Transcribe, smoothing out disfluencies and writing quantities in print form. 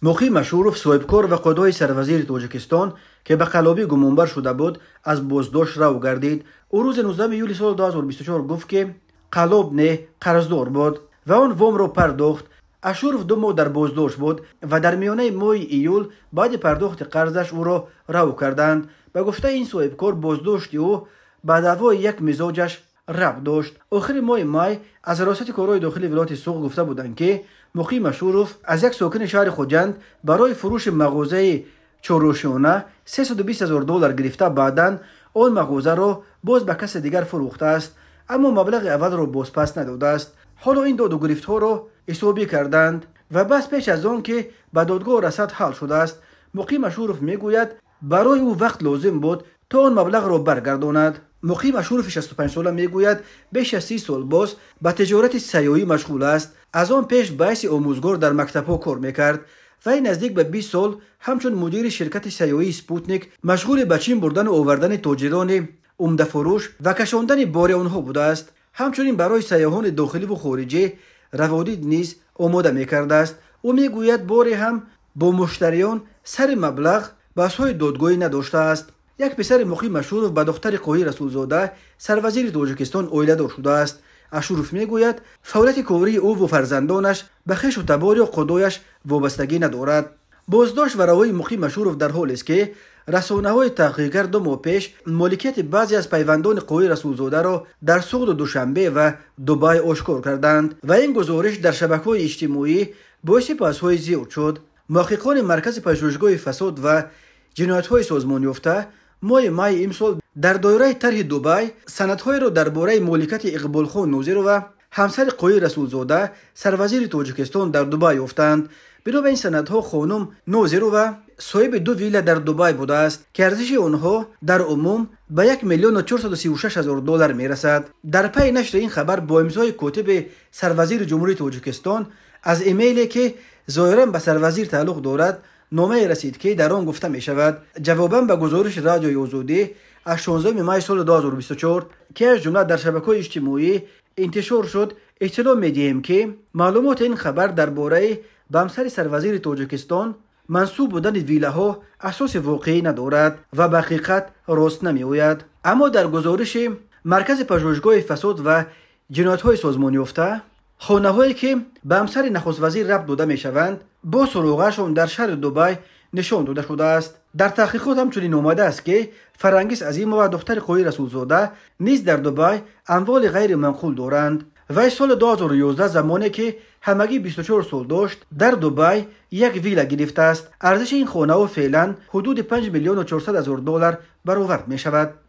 مقیم شوروف صاحبکار و قدای سروزیر تاجیکستان که به قلابی گمانبر شده بود از بازداشت رو گردید. او روز 19 یولی سال 2024 گفت که قلاب نه قرضدار بود و آن وام را پرداخت. اشورف 2 ماه در بازداشت بود و در میانه ماه ایول بعد پرداخت قرضش او را رو کردند. به گفته این صاحبکار بازداشت او به دعوای یک مزاجش ربط داشت. آخر ماه می از ریاست کارهای داخلی ولایت سوق گفته بودند که مقیم شوروف از یک ساکن شهر خوجند برای فروش مغازه چهارشانه $320,000 گرفته، بعداً آن مغازه را باز به کس دیگر فروخته است، اما مبلغ اول را باز پس نداده است. حالا این داد و گرفت ها را حسابی کردند و بس پیش از آن که به دادگاه رسد حل شده است. مقیم شوروف میگوید برای او وقت لازم بود تا آن مبلغ را برگرداند. مقیم شوروف 65 ساله میگوید بیش از 30 سال باز به تجارت سیاحی مشغول است. از آن پیش به حیث آموزگار در مکتب‌ها کار میکرد و این نزدیک به 20 سال همچون مدیر شرکت سیاحی سپوتنیک مشغول به چین بردن و آوردن تاجران عمده فروش و کشاندن بار آنها بوده است. همچنین برای سیاحان داخلی و خارجی روادید نیز آماده میکرده است. او میگوید باری هم با مشتریان سر مبلغ بحث‌های دادگاهی نداشته است. یک پسر مقیم شوروف به دختر قاهی رسولزاده سروزیر تاجیکستان اویله دار شده است. اشوروف میگوید فعالیت کاری او و فرزندانش به خویش و تبار یا قدایش وابستگی ندارد. بازداشت و رهایی مقیم شوروف در حالی است که رسانه‌های تحقیقگر 2 ماه پیش مالکیت بعضی از پیوندان قاهی رسولزاده را در سوق دوشنبه و دبی آشکار کردند و این گزارش در شبکه‌های اجتماعی باعث بحث‌های زیاد شد. محققان مرکز پژوهشگاه فساد و جنایت‌های سازمان یافته ماه می امسال در دایره طرح دبی سندهای را درباره مالکیت اقبال خان نوزیر و همسر قاهی رسولزاده سروزیر تاجیکستان در دبی یافتند. بنا به این سندها خانم نوزیر و صاحب 2 ویلا در دبی بوده است که ارزش آنها در عموم به $1,436,000 میرسد. در پی نشر این خبر با امضای کاتب سروزیر جمهوری تاجیکستان از ایمیلی که ظاهرا به سروزیر تعلق دارد نامه رسید که در آن گفته می شود جواباً به گزارش رادیوی آزادی از 16 می سال 2024 که از جمله در شبکه‌های اجتماعی انتشار شد اطلاع می دهیم که معلومات این خبر درباره به همسر سروزیر تاجیکستان منسوب بودن ویلاها اساس واقعی ندارد و به حقیقت راست نمی آید. اما در گزارش مرکز پژوهشگاه فساد و جنایت‌های سازمان یافته خانه‌هایی که به همسر نخست وزیر ربط داده می شوند با سراغشان در شهر دبی نشان داده شده است. در تحقیقات همچنین آمده است که فرنگیس عظیم و دختر قاهی رسولزاده نیز در دبی اموال غیر منقول دارند و سال 2011 زمانی که همگی 24 سال داشت در دبی یک ویلا گرفته است. ارزش این خانه فعلا حدود $5,400,000 برآورد می شود.